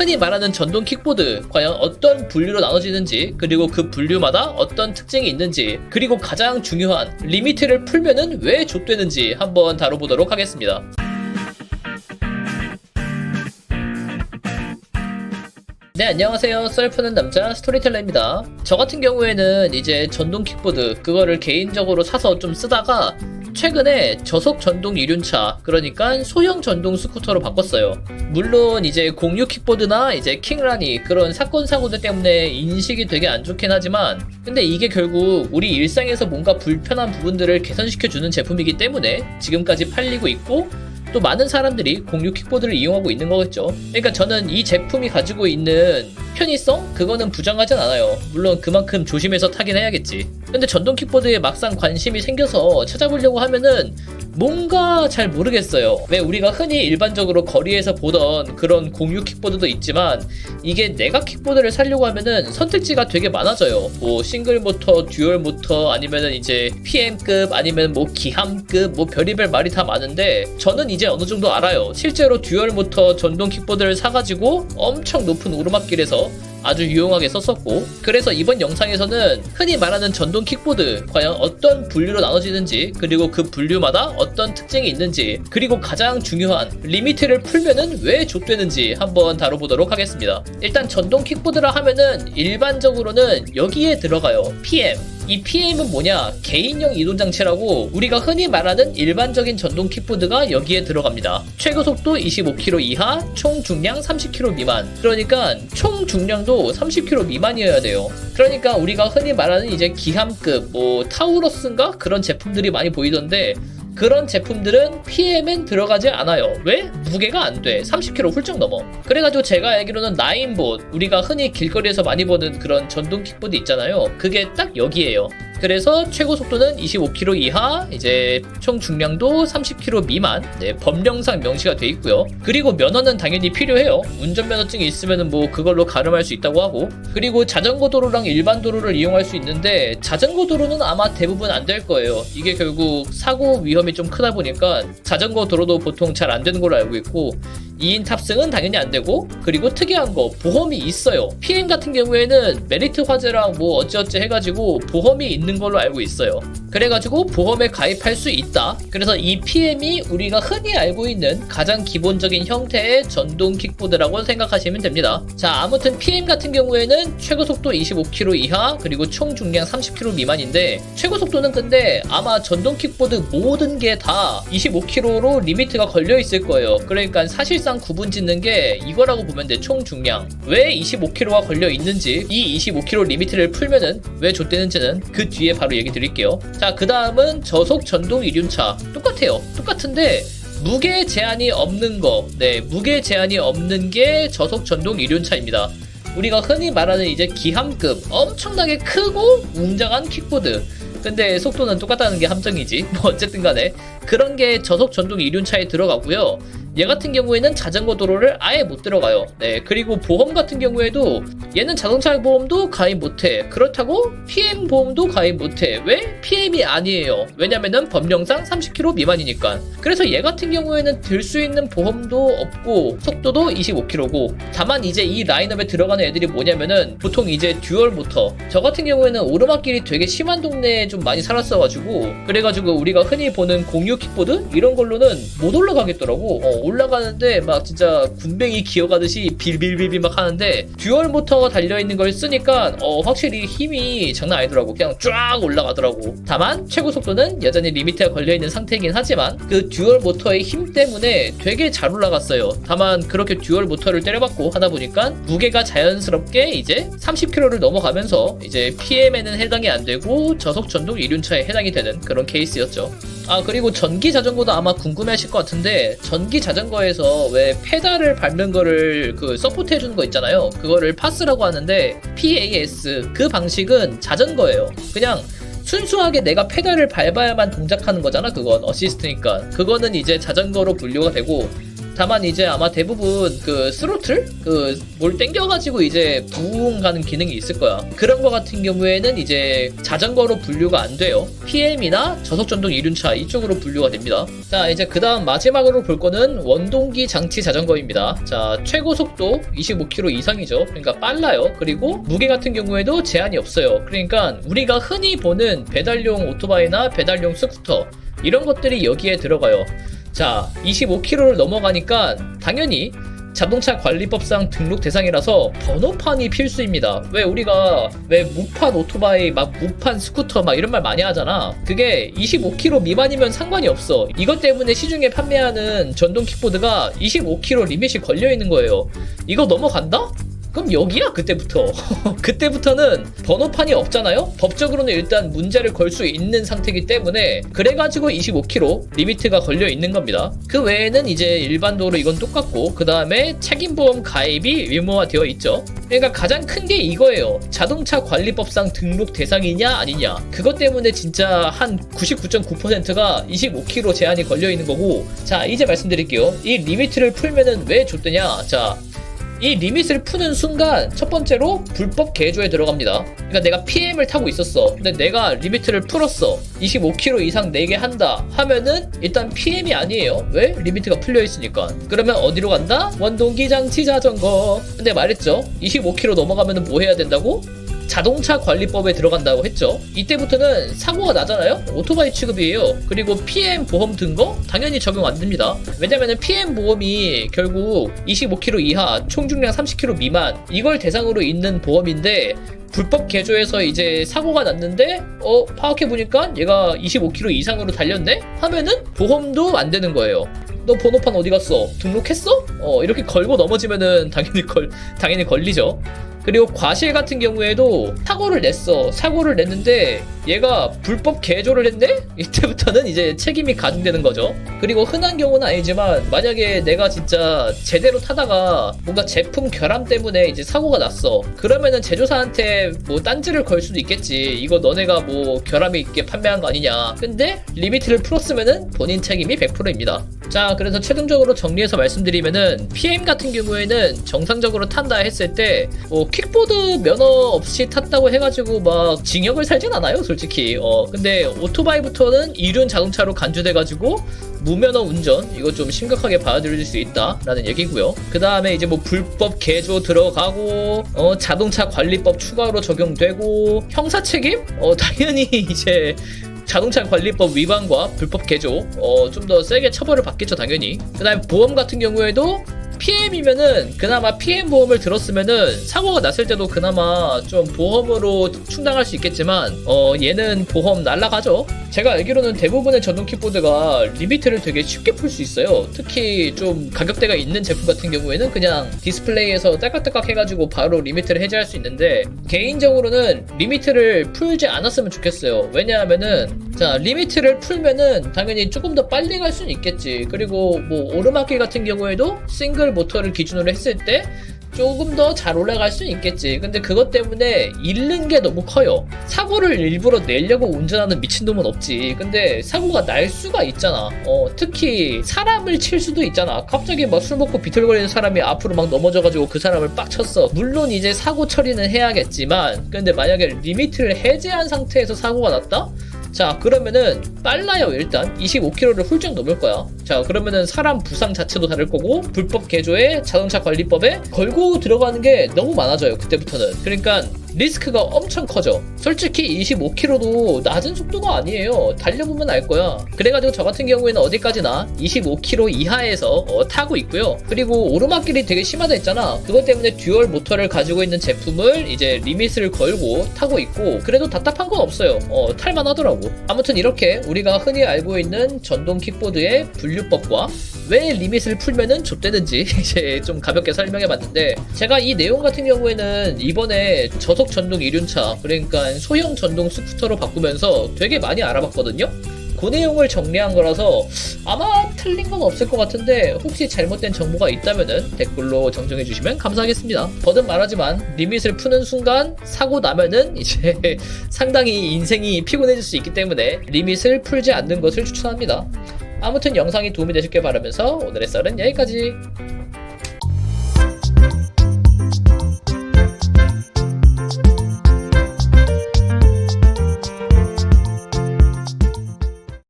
흔히 말하는 전동 킥보드 과연 어떤 분류로 나눠지는지, 그리고 그 분류마다 어떤 특징이 있는지, 그리고 가장 중요한 리미트를 풀면은 왜 좆되는지 한번 다뤄보도록 하겠습니다. 네, 안녕하세요. 썰 푸는 남자 스토리텔러입니다. 저 같은 경우에는 이제 전동 킥보드 그거를 개인적으로 사서 좀 쓰다가 최근에 저속 전동 이륜차, 그러니까 소형 전동 스쿠터로 바꿨어요. 물론 이제 공유 킥보드나 이제 킹라니 그런 사건 사고들 때문에 인식이 되게 안 좋긴 하지만, 근데 이게 결국 우리 일상에서 뭔가 불편한 부분들을 개선시켜주는 제품이기 때문에 지금까지 팔리고 있고, 또 많은 사람들이 공유 킥보드를 이용하고 있는 거겠죠. 그러니까 저는 이 제품이 가지고 있는 편의성? 그거는 부정하진 않아요. 물론 그만큼 조심해서 타긴 해야겠지. 근데 전동 킥보드에 막상 관심이 생겨서 찾아보려고 하면은 뭔가 잘 모르겠어요. 왜 우리가 흔히 일반적으로 거리에서 보던 그런 공유 킥보드도 있지만, 이게 내가 킥보드를 사려고 하면은 선택지가 되게 많아져요. 뭐 싱글 모터, 듀얼 모터, 아니면은 이제 PM급, 아니면 뭐 기함급, 뭐 별의별 말이 다 많은데, 저는 이제 어느 정도 알아요. 실제로 듀얼 모터 전동 킥보드를 사가지고 엄청 높은 오르막길에서 아주 유용하게 썼었고, 그래서 이번 영상에서는 흔히 말하는 전동 킥보드 과연 어떤 분류로 나눠지는지, 그리고 그 분류마다 어떤 특징이 있는지, 그리고 가장 중요한 리미트를 풀면은 왜 좆되는지 한번 다뤄보도록 하겠습니다. 일단 전동 킥보드라 하면은 일반적으로는 여기에 들어가요. PM. 이 PM은 뭐냐? 개인용 이동장치라고 우리가 흔히 말하는 일반적인 전동 킥보드가 여기에 들어갑니다. 최고 속도 25km 이하, 총 중량 30kg 미만. 그러니까 총 중량도 30kg 미만이어야 돼요. 그러니까 우리가 흔히 말하는 이제 기함급, 뭐 타우러스인가? 그런 제품들이 많이 보이던데, 그런 제품들은 PM엔 들어가지 않아요. 왜? 무게가 안 돼. 30kg 훌쩍 넘어. 그래가지고 제가 알기로는 나인봇, 우리가 흔히 길거리에서 많이 보는 그런 전동 킥보드 있잖아요. 그게 딱 여기에요. 그래서 최고 속도는 25km 이하, 이제 총 중량도 30kg 미만, 네, 법령상 명시가 돼 있고요. 그리고 면허는 당연히 필요해요. 운전면허증이 있으면 뭐 그걸로 가름할 수 있다고 하고, 그리고 자전거 도로랑 일반 도로를 이용할 수 있는데, 자전거 도로는 아마 대부분 안 될 거예요. 이게 결국 사고 위험이 좀 크다 보니까 자전거 도로도 보통 잘 안 되는 걸로 알고 있고, 2인 탑승은 당연히 안 되고, 그리고 특이한 거 보험이 있어요. PM 같은 경우에는 메리트 화재랑 뭐 어찌어찌 해가지고 보험이 있는 걸로 알고 있어요. 그래가지고 보험에 가입할 수 있다. 그래서 이 PM이 우리가 흔히 알고 있는 가장 기본적인 형태의 전동 킥보드라고 생각하시면 됩니다. 자, 아무튼 PM 같은 경우에는 최고 속도 25km 이하, 그리고 총 중량 30kg 미만인데, 최고 속도는 근데 아마 전동 킥보드 모든 게 다 25km로 리미트가 걸려 있을 거예요. 그러니까 사실상 구분 짓는 게 이거라고 보면 돼. 총 중량. 왜 25km가 걸려 있는지, 이 25km 리미트를 풀면은 왜 좆되는지는 그 뒤에 바로 얘기 드릴게요. 자, 그 다음은 저속 전동 이륜차. 똑같아요. 똑같은데 무게 제한이 없는 거. 네, 무게 제한이 없는 게 저속 전동 이륜차입니다. 우리가 흔히 말하는 이제 기함급, 엄청나게 크고 웅장한 킥보드. 근데 속도는 똑같다는 게 함정이지. 뭐 어쨌든 간에 그런 게 저속 전동 이륜차에 들어가고요. 얘 같은 경우에는 자전거 도로를 아예 못 들어가요. 네, 그리고 보험 같은 경우에도 얘는 자동차 보험도 가입 못해. 그렇다고 PM 보험도 가입 못해. 왜? PM이 아니에요. 왜냐면은 법령상 30km 미만이니까. 그래서 얘 같은 경우에는 들 수 있는 보험도 없고, 속도도 25km고, 다만 이제 이 라인업에 들어가는 애들이 뭐냐면은 보통 이제 듀얼 모터. 저 같은 경우에는 오르막길이 되게 심한 동네에 좀 많이 살았어가지고, 그래가지고 우리가 흔히 보는 공유 킥보드 이런 걸로는 못 올라가겠더라고. 올라가는데 막 진짜 군뱅이 기어가듯이 빌빌빌빌 막 하는데, 듀얼 모터가 달려있는 걸 쓰니까 확실히 힘이 장난 아니더라고. 그냥 쫙 올라가더라고. 다만 최고 속도는 여전히 리미트가 걸려있는 상태이긴 하지만 그 듀얼 모터의 힘 때문에 되게 잘 올라갔어요. 다만 그렇게 듀얼 모터를 때려박고 하다 보니까 무게가 자연스럽게 이제 30kg를 넘어가면서 이제 PM에는 해당이 안 되고 저속 전동 이륜차에 해당이 되는 그런 케이스였죠. 아, 그리고 전기 자전거도 아마 궁금해하실 것 같은데, 전기 자전거에서 왜 페달을 밟는 거를 그 서포트 해주는 거 있잖아요. 그거를 파스라고 하는데, PAS 그 방식은 자전거예요. 그냥 순수하게 내가 페달을 밟아야만 동작하는 거잖아. 그건 어시스트니까. 그거는 이제 자전거로 분류가 되고, 다만 이제 아마 대부분 그 스로틀? 그 뭘 땡겨가지고 이제 부웅 가는 기능이 있을 거야. 그런 거 같은 경우에는 이제 자전거로 분류가 안 돼요. PM이나 저속전동 이륜차 이쪽으로 분류가 됩니다. 자, 이제 그 다음 마지막으로 볼 거는 원동기 장치 자전거입니다. 자, 최고 속도 25km 이상이죠. 그러니까 빨라요. 그리고 무게 같은 경우에도 제한이 없어요. 그러니까 우리가 흔히 보는 배달용 오토바이나 배달용 스쿠터 이런 것들이 여기에 들어가요. 자, 25km를 넘어가니까 당연히 자동차 관리법상 등록 대상이라서 번호판이 필수입니다. 왜 우리가 무판 오토바이 막 무판 스쿠터 막 이런 말 많이 하잖아. 그게 25km 미만이면 상관이 없어. 이것 때문에 시중에 판매하는 전동 킥보드가 25km 리밋이 걸려 있는 거예요. 이거 넘어간다? 그럼 여기야 그때부터. 그때부터는 번호판이 없잖아요. 법적으로는 일단 문제를 걸 수 있는 상태이기 때문에 그래가지고 25km 리미트가 걸려 있는 겁니다. 그 외에는 이제 일반 도로 이건 똑같고 그 다음에 책임보험 가입이 의무화되어 있죠. 그러니까 가장 큰 게 이거예요. 자동차 관리법상 등록 대상이냐 아니냐. 그것 때문에 진짜 한 99.9%가 25km 제한이 걸려 있는 거고. 자, 이제 말씀드릴게요. 이 리미트를 풀면은 왜 좋대냐. 자, 이 리밋을 푸는 순간 첫 번째로 불법 개조에 들어갑니다. 그러니까 내가 PM을 타고 있었어. 근데 내가 리미트를 풀었어. 25km 이상 내게 한다 하면은 일단 PM이 아니에요. 왜? 리미트가 풀려 있으니까. 그러면 어디로 간다? 원동기 장치 자전거. 근데 말했죠. 25km 넘어가면은 뭐 해야 된다고? 자동차 관리법에 들어간다고 했죠. 이때부터는 사고가 나잖아요. 오토바이 취급이에요. 그리고 PM 보험 든 거 당연히 적용 안 됩니다. 왜냐면은 PM 보험이 결국 25km 이하 총중량 30km 미만 이걸 대상으로 있는 보험인데 불법 개조해서 이제 사고가 났는데 파악해보니까 얘가 25km 이상으로 달렸네? 하면은 보험도 안 되는 거예요. 너 번호판 어디 갔어? 등록했어? 이렇게 걸고 넘어지면은 당연히 걸리죠. 그리고 과실 같은 경우에도 사고를 냈어. 사고를 냈는데 얘가 불법 개조를 했네? 이때부터는 이제 책임이 가중되는 거죠. 그리고 흔한 경우는 아니지만 만약에 내가 진짜 제대로 타다가 뭔가 제품 결함 때문에 이제 사고가 났어. 그러면은 제조사한테 뭐 딴지를 걸 수도 있겠지. 이거 너네가 뭐 결함이 있게 판매한 거 아니냐. 근데 리미트를 풀었으면은 본인 책임이 100%입니다. 자, 그래서 최종적으로 정리해서 말씀드리면은 PM 같은 경우에는 정상적으로 탄다 했을 때 킥보드 면허 없이 탔다고 해가지고 막 징역을 살진 않아요, 솔직히. 근데 오토바이부터는 이륜 자동차로 간주돼가지고 무면허 운전 이거 좀 심각하게 받아들일 수 있다라는 얘기고요. 그 다음에 이제 뭐 불법 개조 들어가고 자동차 관리법 추가로 적용되고 형사 책임? 당연히 이제 자동차 관리법 위반과 불법 개조 좀 더 세게 처벌을 받겠죠, 당연히. 그 다음에 보험 같은 경우에도 PM이면은 그나마 PM 보험을 들었으면은 사고가 났을 때도 그나마 좀 보험으로 충당할 수 있겠지만 얘는 보험 날라가죠. 제가 알기로는 대부분의 전동 킥보드가 리미트를 되게 쉽게 풀 수 있어요. 특히 좀 가격대가 있는 제품 같은 경우에는 그냥 디스플레이에서 딸깍딸깍 해가지고 바로 리미트를 해제할 수 있는데 개인적으로는 리미트를 풀지 않았으면 좋겠어요. 왜냐하면은 자, 리미트를 풀면은 당연히 조금 더 빨리 갈 수는 있겠지. 그리고 뭐 오르막길 같은 경우에도 싱글 모터를 기준으로 했을 때 조금 더 잘 올라갈 수는 있겠지. 근데 그것 때문에 잃는 게 너무 커요. 사고를 일부러 내려고 운전하는 미친놈은 없지. 근데 사고가 날 수가 있잖아. 특히 사람을 칠 수도 있잖아. 갑자기 막 술 먹고 비틀거리는 사람이 앞으로 막 넘어져가지고 그 사람을 빡 쳤어. 물론 이제 사고 처리는 해야겠지만 근데 만약에 리미트를 해제한 상태에서 사고가 났다? 자, 그러면은 빨라요. 일단 25km를 훌쩍 넘을 거야. 자, 그러면은 사람 부상 자체도 다를 거고 불법 개조에 자동차 관리법에 걸고 들어가는 게 너무 많아져요. 그때부터는. 그러니까 리스크가 엄청 커져. 솔직히 25km도 낮은 속도가 아니에요. 달려보면 알 거야. 그래가지고 저 같은 경우에는 어디까지나 25km 이하에서 타고 있고요. 그리고 오르막길이 되게 심하다 했잖아. 그것 때문에 듀얼 모터를 가지고 있는 제품을 이제 리밋을 걸고 타고 있고 그래도 답답한 건 없어요. 탈만 하더라고. 아무튼 이렇게 우리가 흔히 알고 있는 전동 킥보드의 분류법과 왜 리밋을 풀면은 좆되는지 이제 좀 가볍게 설명해봤는데 제가 이 내용 같은 경우에는 이번에 저속 전동 이륜차 그러니까 소형 전동 스쿠터로 바꾸면서 되게 많이 알아봤거든요. 그 내용을 정리한 거라서 아마 틀린 건 없을 것 같은데 혹시 잘못된 정보가 있다면은 댓글로 정정해 주시면 감사하겠습니다. 거듭 말하지만 리밋을 푸는 순간 사고 나면은 이제 상당히 인생이 피곤해질 수 있기 때문에 리밋을 풀지 않는 것을 추천합니다. 아무튼 영상이 도움이 되셨길 바라면서 오늘의 썰은 여기까지.